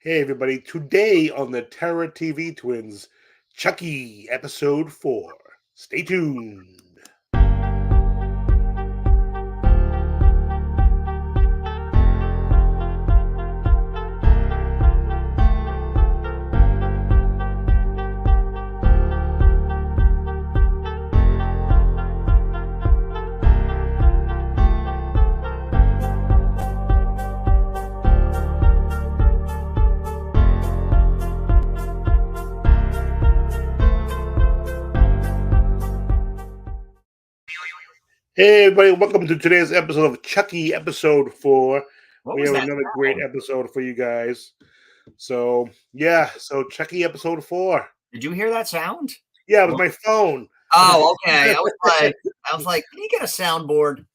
Hey everybody, today on the Terror TV Twins, Chucky episode 4. Stay tuned. Hey everybody, welcome to today's episode of Chucky episode 4. What We was have that another great sound? episode for you guys. So Chucky episode 4. Did you hear that sound? Yeah, it was Well, my phone. oh, okay. I was like, can you get a soundboard?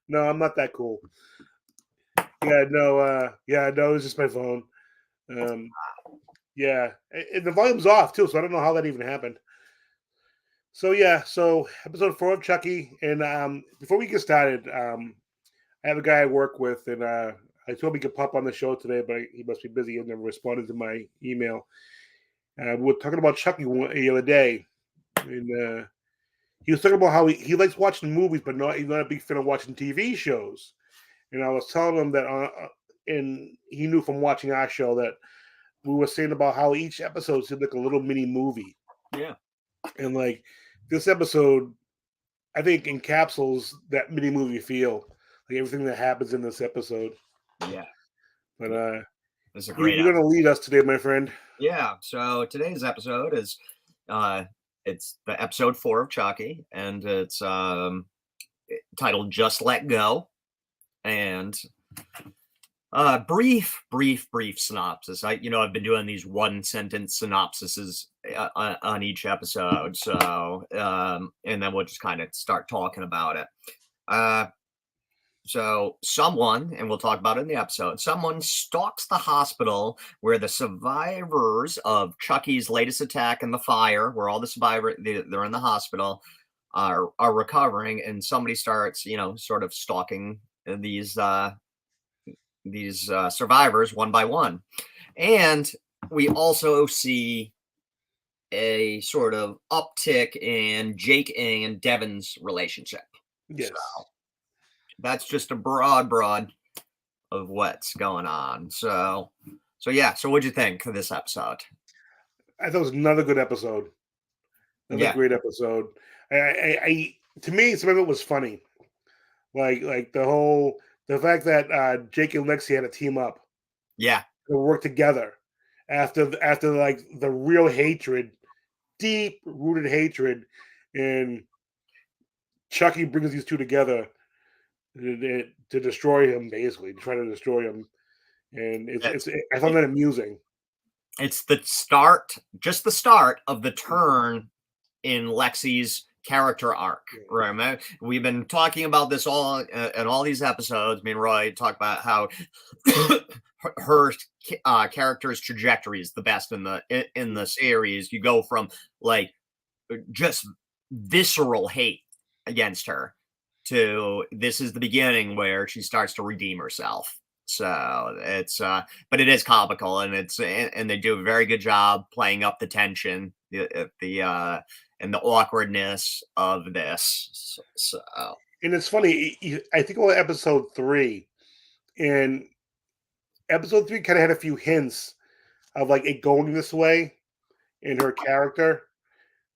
No, I'm not that cool. No, it was just my phone. Um, and the volume's off too, so I don't know how that even happened. So episode 4 of Chucky, and before we get started, I have a guy I work with, and I told him he could pop on the show today, but he must be busy and never responded to my email. We were talking about Chucky the other day, and he was talking about how he likes watching movies, but he's not a big fan of watching TV shows. And I was telling him that, and he knew from watching our show that we were saying about how each episode seemed like a little mini movie. Yeah. And like this episode, I think encapsulates that mini movie feel, like everything that happens in this episode. Yeah. But It's a great you're going to lead us today, my friend. Yeah. So today's episode is it's the episode 4 of Chucky, and it's titled Just Let Go. And brief synopsis. I've been doing these one sentence synopsises on each episode. So and then we'll just kind of start talking about it. So someone, and we'll talk about it in the episode, someone stalks the hospital where the survivors of Chucky's latest attack in the fire, where all the survivors, they're in the hospital, are recovering, and somebody starts, sort of stalking these survivors one by one. And we also see a sort of uptick in Jake and Devin's relationship. Yes. So that's just a broad of what's going on. So what'd you think of this episode? I thought it was another good episode. Another great episode. I to me, some of it was funny. Like the fact that Jake and Lexi had to team up. Yeah. To work together after like the real hatred, deep rooted hatred, and Chucky brings these two together to destroy him, basically, to try to destroy him. And I found that amusing. It's the start of the turn in Lexi's character arc. Right? We've been talking about this all in all these episodes. Me and Roy talk about how her character's trajectory is the best in the series. You go from like just visceral hate against her to this is the beginning where she starts to redeem herself. So it's but it is comical, and they do a very good job playing up the tension, the and the awkwardness of this. So and it's funny, I think about episode 3, and episode 3 kind of had a few hints of like it going this way in her character.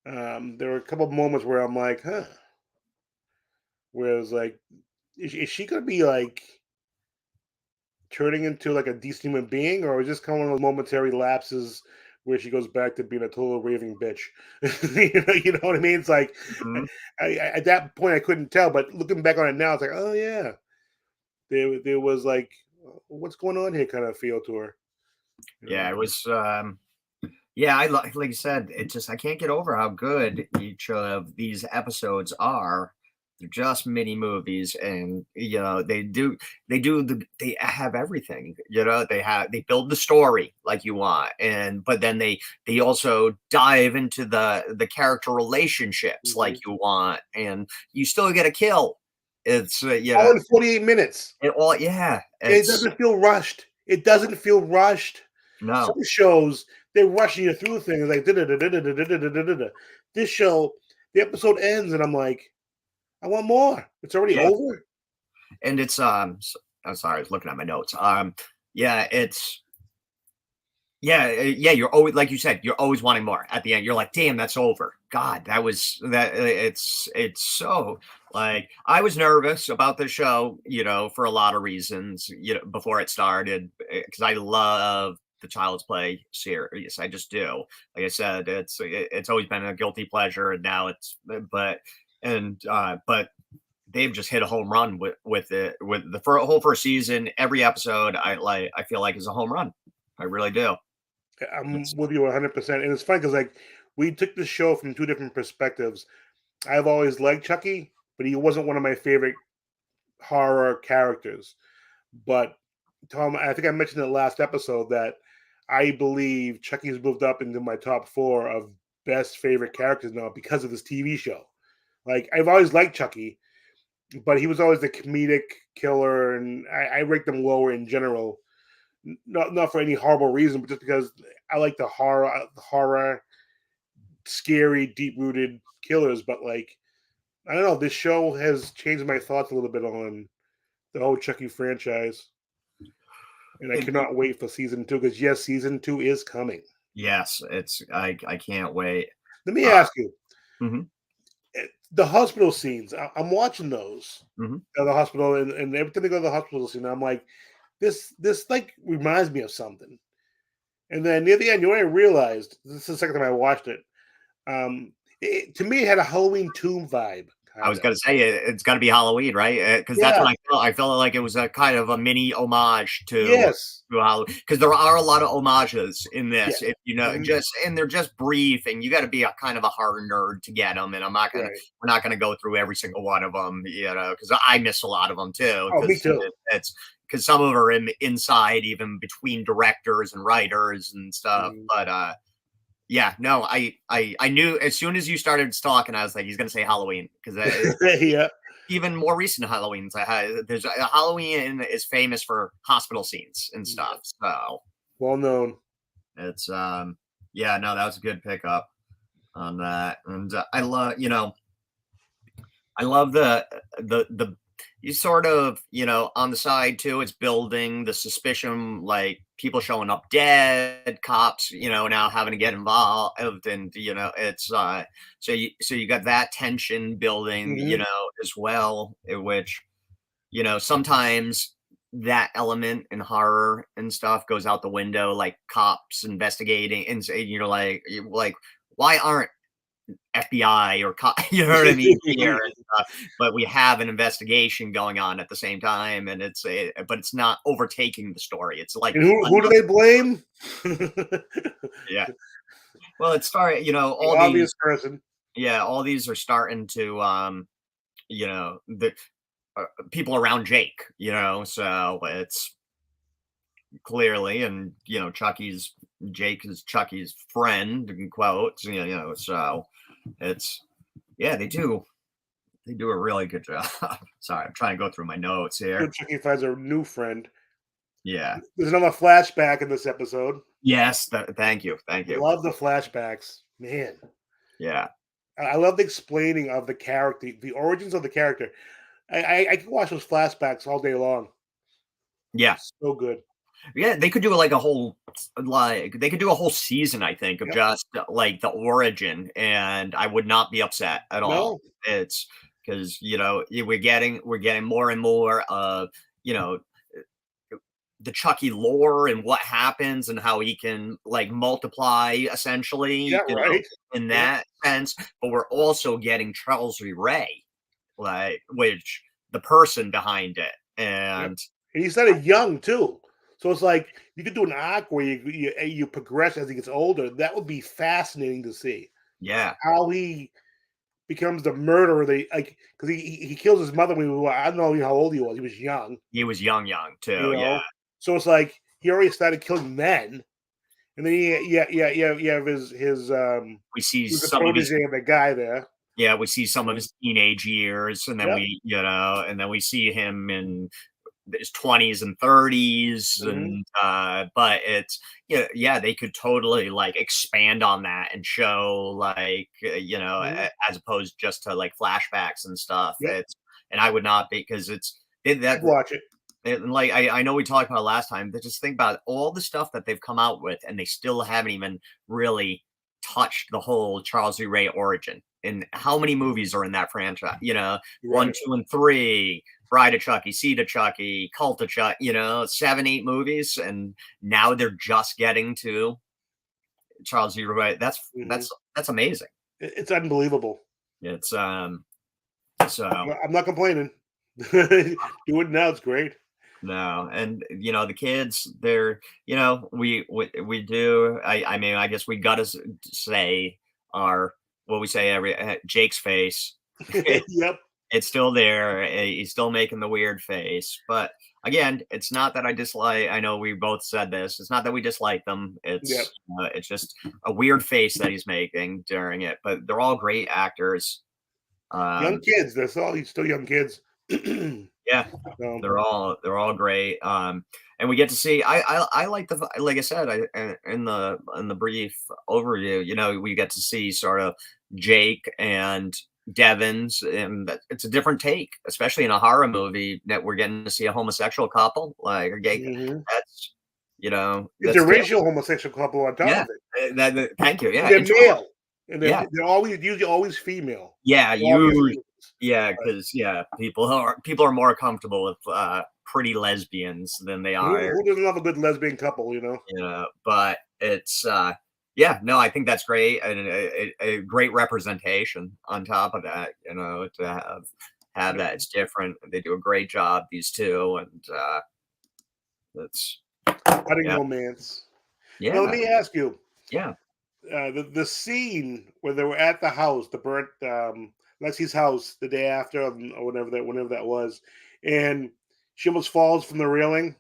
There were a couple of moments where I'm like, huh. Where it was like, is she gonna be like turning into like a decent human being, or is this kind of one of those momentary lapses where she goes back to being a total raving bitch? you know what I mean? It's like I at that point I couldn't tell, but looking back on it now, it's like, oh yeah, there was like, what's going on here kind of feel to her. Yeah, it was. Yeah, I like you said, it just I can't get over how good each of these episodes are. They're just mini movies, and they have everything. They build the story like you want, but then they also dive into the character relationships like you want, and you still get a kill. It's all in 48 minutes. It doesn't feel rushed. It doesn't feel rushed. No. Some shows they're rushing you through things like da-da-da-da-da-da-da-da-da-da. This show, the episode ends, and I'm like, I want more. It's already Yeah. over. And it's I'm sorry, I was looking at my notes. Yeah, it's yeah, you're always like you said, you're always wanting more at the end. You're like, damn, that's over. God, that was that it's so like I was nervous about the show, for a lot of reasons, before it started, because I love the Child's Play series. I just do. Like I said, it's always been a guilty pleasure, and now it's but they've just hit a home run with it with the whole first season. Every episode, I feel like is a home run. I really do. I'm It's with you 100%. And it's funny because like we took the show from two different perspectives. I've always liked Chucky, but he wasn't one of my favorite horror characters. But Tom, I think I mentioned in the last episode that I believe Chucky's moved up into my top four of best favorite characters now because of this TV show. Like I've always liked Chucky, but he was always the comedic killer, and I rate them lower in general. Not for any horrible reason, but just because I like the horror, scary, deep rooted killers. But like I don't know, this show has changed my thoughts a little bit on the whole Chucky franchise, and I it, cannot wait for season two because yes, season two is coming. yes, it's I can't wait. Let me Uh, ask you, mhm, the hospital scenes. I'm watching those mhm. at the hospital, and every time they go to the hospital scene, I'm like, this like reminds me of something. And then near the end, you know what I realized? This is the second time I watched it. To me, it had a Halloween Tomb vibe, I kind was of. gonna say it's got to be Halloween, right? Because that's Yeah. what I felt. I felt like it was a kind of a mini homage Yes. to Halloween, because there are a lot of homages in Yeah. this. If Mhm. just and they're just brief, and you got to be a kind of a horror nerd to get them. And Right. we're not gonna go through every single one of them, because I miss a lot of them too, Oh, me too. it's because some of them are inside, even between directors and writers and stuff. Mhm. But yeah, no, I knew as soon as you started talking, I was like, he's gonna say Halloween, because Yeah. even more recent Halloweens. There's a Halloween is famous for hospital scenes and Yeah. stuff. So Well known. it's yeah, no, that was a good pickup on that. And I love the you sort of, on the side too, it's building the suspicion, like people showing up dead, cops, now having to get involved, and it's so you got that tension building, Hmm. as well, in which, sometimes that element in horror and stuff goes out the window, like cops investigating, and you're like, why aren't FBI or you know what I mean, here and stuff, but we have an investigation going on at the same time, and but it's not overtaking the story. It's like And who do another they blame? yeah. Well, it's starting, The all these obvious person. all these are starting to the people around Jake, so it's clearly, and Jake is Chucky's friend in quotes, so it's yeah, they do a really good job. Sorry, I'm trying to go through my notes So here. Chucky finds a new friend. Yeah. There's another flashback in this episode. Yes. Thank you. Thank you. Love the flashbacks, man. Yeah. I love the explaining of the character, the origins of the character. I can watch those flashbacks all day long. Yeah. So good. Yeah. They could do they could do a whole season, I think, of Yep. just like the origin, and I would not be upset at all. No. It's because we're getting more and more of you know the Chucky lore and what happens and how he can like multiply Yeah. essentially, Right. in Yep. that sense. But we're also getting Charles Ray, like which the person behind it. Yep. And And he started young too. So it's like you could do an arc where you progress as he gets older. That would be fascinating to see yeah, how he becomes the murderer. They like because he kills his mother when I don't know how old he was. He was young, he was young you too. Yeah, know. So it's like he already started killing men, and then you have his we see he was a some of his protege of the guy there. yeah, we see some of his teenage years, and then Yep. we and then we see him in his 20s and 30s, Mhm. and but it's yeah, they could totally like expand on that and show like Mhm. as opposed just to like flashbacks and stuff. Yep. It's and I would not be because that I'd watch it. and like I know we talked about it last time, but just think about all the stuff that they've come out with, and they still haven't even really touched the whole Charles E. Ray origin. And how many movies are in that franchise? One, Right. two, and three. Bride of Chucky, Seed of Chucky, Cult of Chucky. 7, 8 movies, and now they're just getting to Charles E. Ray. That's Mhm. that's that's amazing. It's unbelievable. It's so I'm not complaining. Do it now. It's great. No, and the kids, they're we do. I mean, I guess we got to say our what we say every Jake's face. Yep. It's still there. He's still making the weird face, but again, it's not that I dislike. I know we both said this. It's not that we dislike them. Yep. It's just a weird face that he's making during it. But they're all great actors. Young Um, kids. That's all. He's still young kids. Yeah, So, they're all great. And we get to see. I like like I said in the brief overview. We get to see sort of Jake and Devon's, and it's a different take, especially in a horror movie that we're getting to see a homosexual couple. Like, okay, mhm. that's that's different. Interracial homosexual couple on top Yeah, of it. thank you. And Yeah, they're interracial. male, and Yeah, they're always usually always female. yeah, For obvious you. reasons. Yeah, But because people are more comfortable with pretty lesbians than they are, who doesn't love a good lesbian couple? but it's yeah, no, I think that's great and a great representation on top of that, to have that. It's different. They do a great job, these two, and it's Budding yeah, romance. Now let yeah, me ask you: yeah, the scene where they were at the house, the burnt Lexi's house, the day after, or whenever that was, and she almost falls from the railing,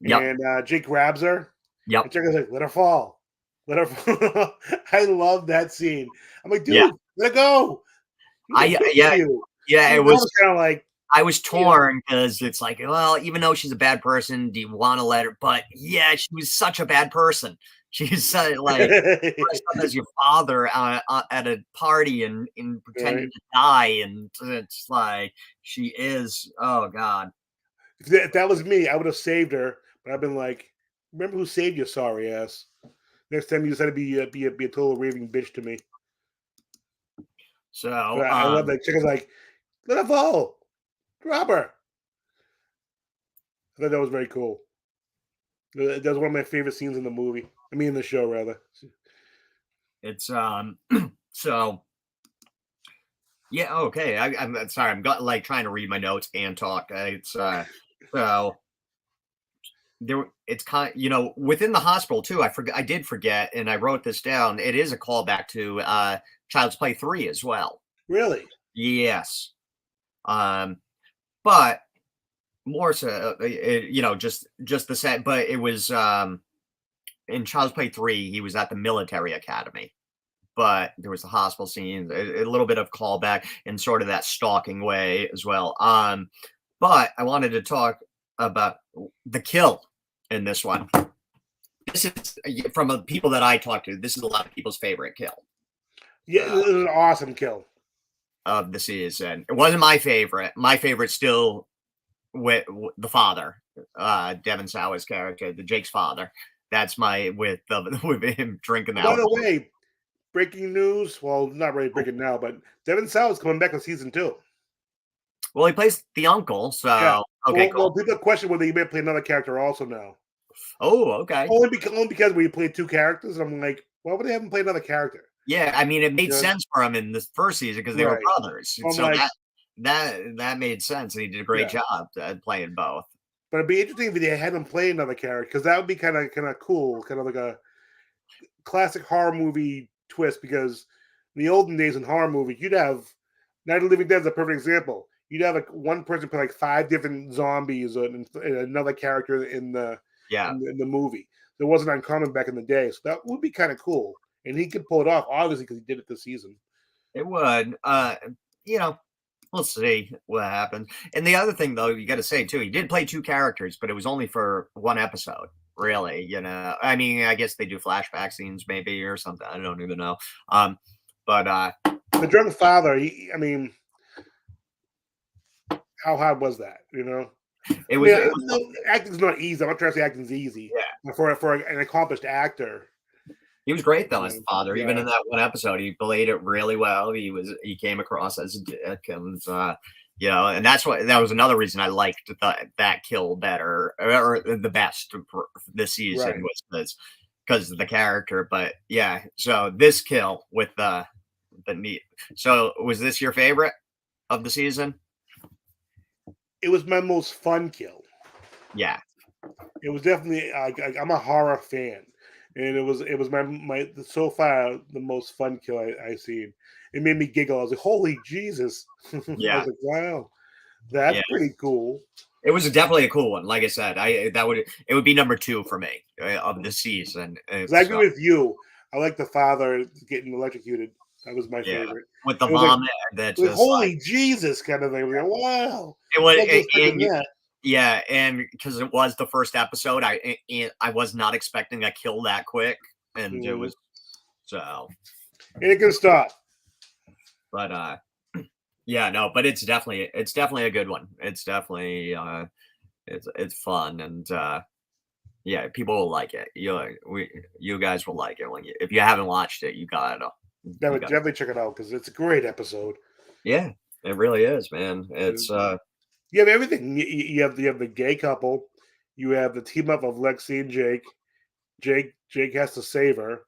yep, and Jake grabs her, yep, and Jake is like, "Let her fall, let her." Fall. I love that scene. I'm like, yeah. dude, let go. She's a bitch Yeah, to you. yeah. Even I was kind of like, I was you know, torn because it's like, well, even though she's a bad person, do you want to let her? But yeah, she was such a bad person. She's like dressed up as your father at a party and right? pretending to die, and it's like she is. Oh God. If that was me, I would have saved her. But I've been like, remember who saved you, sorry ass. Next time you decide to be a total raving bitch to me. But So I love that chick is like, let her fall, drop her. I thought that was very cool. That was one of my favorite scenes in the movie. I mean, in the show rather. it's so yeah. Okay. I'm sorry. I'm got like trying to read my notes and talk. It's so it's kind within the hospital too. I did forget, and I wrote this down. It is a callback to Child's Play 3 as well. Really? Yes. um but more so just the set, but it was in Child's Play 3 he was at the military academy, but there was the hospital scene, a little bit of callback in sort of that stalking way as well. But I wanted to talk about the kill in this one. This is from people that I talked to. This is a lot of people's favorite kill Yeah, it uh, was an awesome kill. of the season. It wasn't my favorite. My favorite still with the father, Devon Sawa's character, the Jake's father. That's my with the with him drinking the Oh, by the alcohol. way, breaking news. Well, not really breaking now, but Devin Sawa is coming back in season 2. Well, he plays the uncle, Yeah. so okay, Well, cool. people question whether he may play another character also now. Oh, okay. Only because we played two characters. I'm like, why would they have him play another character? Yeah, I mean, it made You know? sense for him in the first season because they were Right. brothers, I'm so like, that made sense, and he did a great yeah. job playing both. But it'd be interesting if they had him play another character because that would be kind of cool, kind of like a classic horror movie twist. Because in the olden days in horror movies, you'd have Night of the Living Dead is a perfect example. You'd have like one person play like 5 different zombies and another character Yeah, in the movie. That wasn't uncommon back in the day, so that would be kind of cool. And he could pull it off, obviously, because he did it this season. it would. You know, we'll see what happens. And the other thing, though, you got to say too, he did play two characters, but it was only for one episode. Really, I mean, I guess they do flashback scenes maybe or something. I don't even know. But The drunk father. I mean, how hard was that? it I was, mean, it was no, acting's not easy. I'm not trying to say acting's easy. yeah. For an accomplished actor. He was great though as the father. Even Yeah. in that one episode, he played it really well. He came across as a dick, and and that was another reason I liked that kill better or the best for this season Right. was because of the character. But yeah, so this kill with the neat. So was this your favorite of the season? It was my most fun kill. Yeah. It was definitely. I'm a horror fan, and it was my so far the most fun kill I seen. It made me giggle. I was like, "Holy Jesus!" I Yeah. was like, "Wow, that's Yeah. pretty cool." It was definitely a cool one. Like I said, it would be number 2 for me of the season. Because I agree with you. I like the father getting electrocuted. That was my Yeah, favorite. with the It was like, vomit that just holy Jesus kind of thing. I was like, wow. it was, Wasn't expecting that. yeah, and because it was the first episode, I was not expecting a kill that quick, and it was so. And it can stop. But yeah, no, but it's definitely a good one. It's definitely it's fun and yeah, people will like it. You guys will like it if you haven't watched it, you gotta. I would definitely check it out because it's a great episode. Yeah, it really is, man. It's You have everything. You have the gay couple. You have the team up of Lexi and Jake. Jake has to save her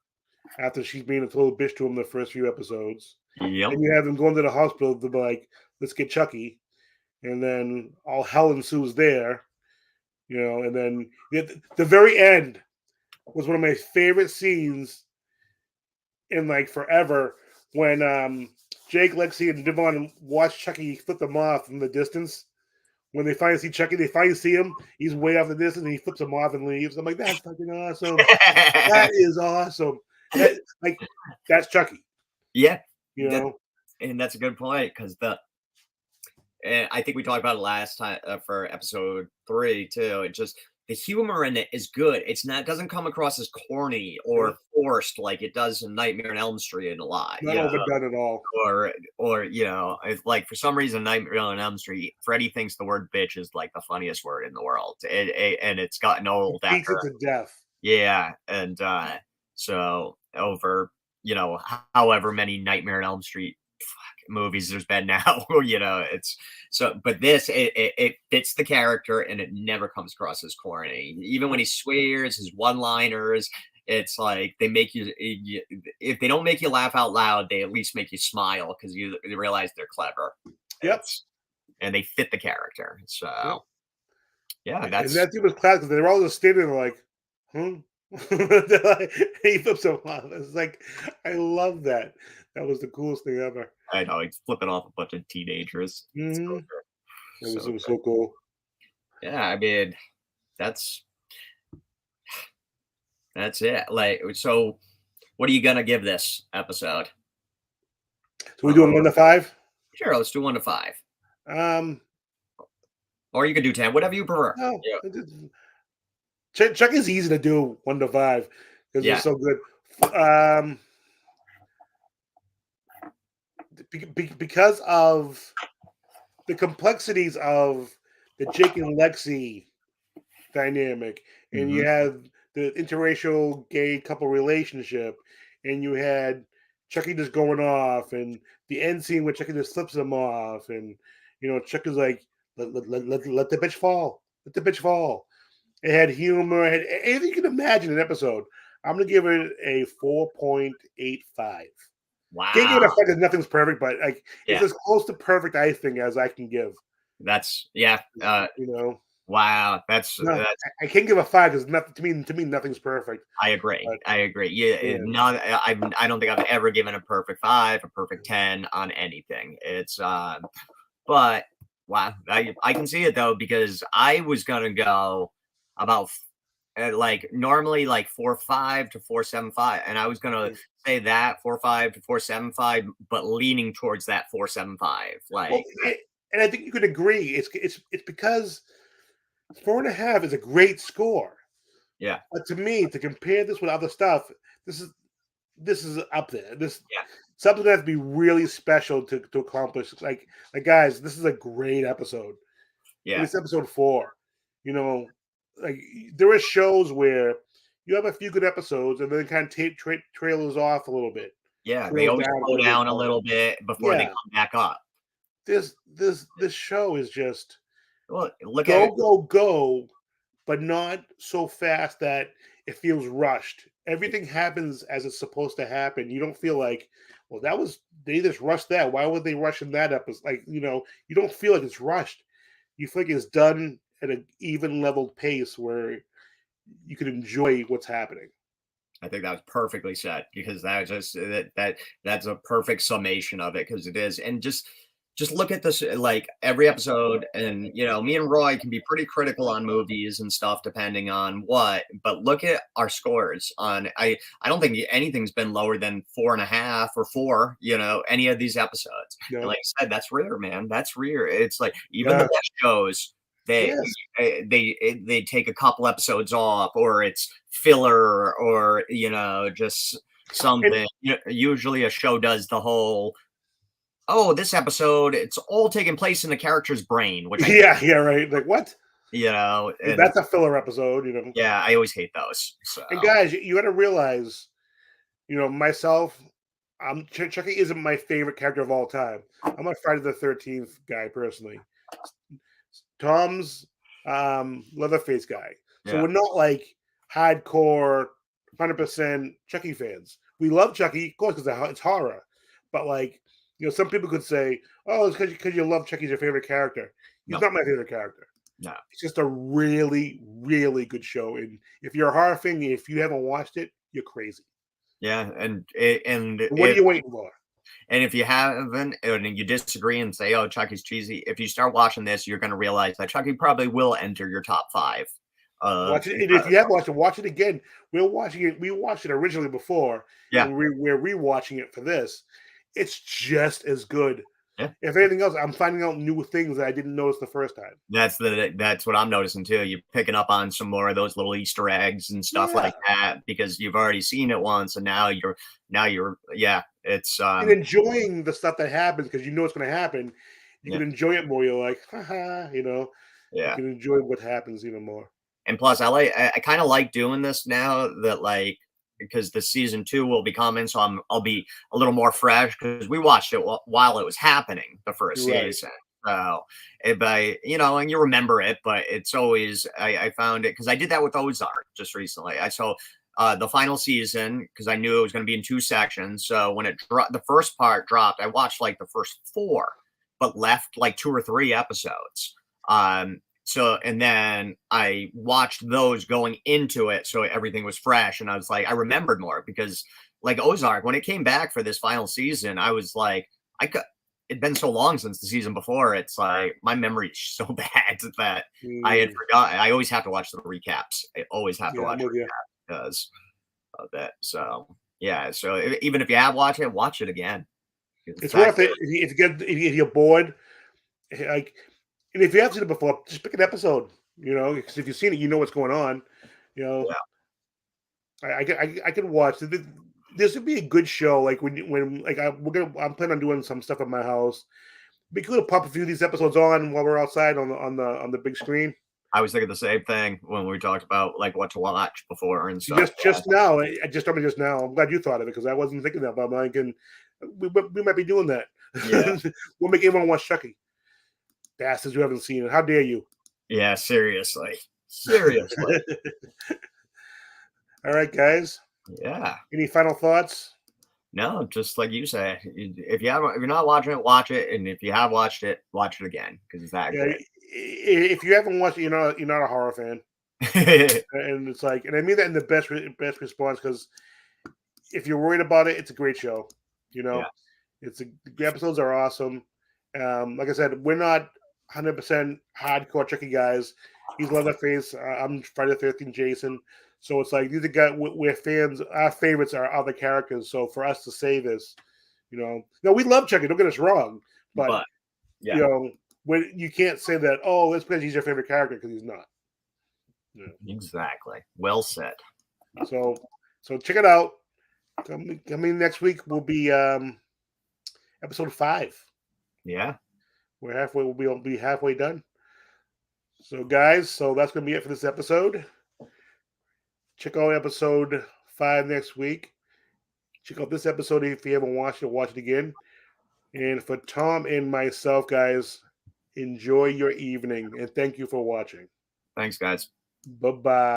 after she's being a total bitch to him the first few episodes. yep. And you have them going to the hospital to be like, let's get Chucky. And then all hell ensues there. And then the very end was one of my favorite scenes in like forever when Jake, Lexi, and Devon watch Chucky flip them off from the distance. When they finally see Chucky, they finally see him. He's way off the distance, and he flips him off and leaves. I'm like, that's fucking awesome. That is awesome. That's Chucky. Yeah, And that's a good point because I think we talked about it last time for episode 3 too. It just the humor in it is good. It doesn't come across as corny or forced like it does in Nightmare on Elm Street and a lot. Not overdone at all. Or it's like for some reason Nightmare on Elm Street, Freddy thinks the word bitch is like the funniest word in the world. And it's gotten old Beats it to death. Yeah, and so over however many Nightmare on Elm Street movies there's been now, it's so. But this it fits the character and it never comes across as corny. Even when he swears, his one-liners, it's like they make you. If they don't make you laugh out loud, they at least make you smile because you realize they're clever. Yep, and they fit the character. So yeah, and that dude was classic because they were all just standing there like, he flips him off. It's like, I love that. That was the coolest thing ever. I know he's flipping off a bunch of teenagers. It was so cool. Yeah, I mean, that's it. Like, so what are you gonna give this episode? So we doing 1 to 5? Sure, let's do 1 to 5. Or you can do 10, whatever you prefer. No, Chuck is easy to do 1 to 5 because it's so good. Because of the complexities of the Jake and Lexi dynamic, and you have the interracial gay couple relationship, and you had Chucky just going off, and the end scene where Chucky just flips him off, and Chuck is like, let the bitch fall, let the bitch fall. It had humor, it had anything you can imagine an episode. I'm gonna give it a 4.85. Wow. Can't give it a 5 because nothing's perfect, but it's as close to perfect, I think, as I can give. That's wow. That's I can't give a 5 because to me nothing's perfect. I agree. Yeah. I don't think I've ever given a perfect 5, a perfect 10 on anything. It's but wow, I can see it though because I was gonna go about like normally like 4.5 to 4.75, and I was gonna say that 4.5 to 4.75, but leaning towards that 4.75. Well, Like, and I think you could agree. It's because 4.5 is a great score. yeah, But to me, to compare this with other stuff, this is this is up there. This yeah, something that has to be really special to accomplish. Like guys, this is a great episode. And yeah, it's episode 4. You know, like there are shows where you have a few good episodes and then kind of tape trailers off a little bit, yeah. They trails always down a slow little bit. down a little bit before they Yeah, come back up. this show is just Well, look at go go go, but not so fast that it feels rushed. Everything happens as it's supposed to happen. You don't feel like, well, that was they just rushed that. Why would they rush in that episode? Like, you don't feel like it's rushed. You feel like it's done at an even leveled pace where you can enjoy what's happening. I think that was perfectly said because that was just that's a perfect summation of it because it is. And just look at this like every episode, and me and Roy can be pretty critical on movies and stuff depending on what, but look at our scores on I don't think anything's been lower than 4.5 or 4, any of these episodes. And No, like I said, that's rare, man. That's rare. It's like even the yeah, best shows they yes, they take a couple episodes off, or it's filler, or just and something. Usually a show does the whole, oh, this episode it's all taking place in the character's brain, which I hate, yeah, yeah, right. Like what? and That's a filler episode. yeah, I always hate those. So And guys, you got to realize, myself, Chucky isn't my favorite character of all time. I'm a Friday the 13th guy personally. Tom's Leatherface guy. So yeah, we're not like hardcore 100% Chucky fans. We love Chucky, of course, because it's horror. But like, some people could say, "Oh, it's because you love Chucky's your favorite character." He's no, not my favorite character. no, It's just a really, really good show. And if you're a horror fan, if you haven't watched it, you're crazy. yeah, What are you waiting for? and if you haven't, and you disagree and say, "Oh, Chucky's cheesy," if you start watching this, you're going to realize that Chucky probably will enter your top 5 of Watch it, and if you have watched it, watch it again. We're watching it. We watched it originally before, yeah, and we're rewatching it for this. It's just as good. yeah. If anything else, I'm finding out new things that I didn't notice the first time. That's what I'm noticing too. You're picking up on some more of those little Easter eggs and stuff Yeah, like that because you've already seen it once, and now you're yeah. It's and enjoying the stuff that happens because you know it's going to happen. You yeah, can enjoy it more. You're like, haha, you yeah. can enjoy what happens even more. And plus, I kind of like doing this now that like because the season 2 will be coming, so I'll be a little more fresh because we watched it while it was happening the first You're right. season. So, and you remember it, but it's always I found it because I did that with Ozark just recently. I saw the final season because I knew it was going to be in 2 sections. So when it dropped, the first part dropped, I watched like the first 4, but left like 2 or 3 episodes. So, and then I watched those going into it. So everything was fresh. And I was like, I remembered more because, like Ozark, when it came back for this final season, I was like, it'd been so long since the season before. It's like my memory is so bad that I had Mm, forgotten. I always have to watch the recaps. I always have to yeah, I'm watch with you. recaps because of that. So, yeah. So even if you have watched it, watch it again. The It's fact worth it if you're bored. Like, and if you have seen it before, just pick an episode. Because if you've seen it, you know what's going on. You know, yeah, I can watch. This would be a good show. Like when like I'm planning on doing some stuff at my house. Be cool to pop a few of these episodes on while we're outside on the big screen. I was thinking the same thing when we talked about like what to watch before and stuff. Just now, I just told me just now. I'm glad you thought of it because I wasn't thinking that. But I'm like, and we might be doing that. Yeah. We'll make everyone watch Chucky. Bastards who haven't seen it. How dare you? Yeah, seriously. Seriously. All right, guys. Yeah. Any final thoughts? No, just like you say, if you're not watching it, watch it, and if you have watched it, watch it again because it's that Yeah, great. if you haven't watched it, you're not a horror fan, and it's like, and I mean that in the best response because if you're worried about it, it's a great show. You know, Yeah. The episodes are awesome. Like I said, we're not 100% hardcore Chucky guys. He's Leatherface. I'm Friday the 13th Jason. So it's like these are guys we're fans. Our favorites are other characters. So for us to say this, no, we love Chucky. Don't get us wrong, but yeah, when you can't say that. Oh, that's because he's your favorite character because he's not. Exactly. Well said. So check it out. Coming next week will be episode 5. Yeah. We're halfway. We'll be halfway done. So guys, that's gonna be it for this episode. Check out episode 5 next week. Check out this episode if you haven't watched it. Watch it again. And for Tom and myself, guys, enjoy your evening and thank you for watching. Thanks, guys. Bye bye.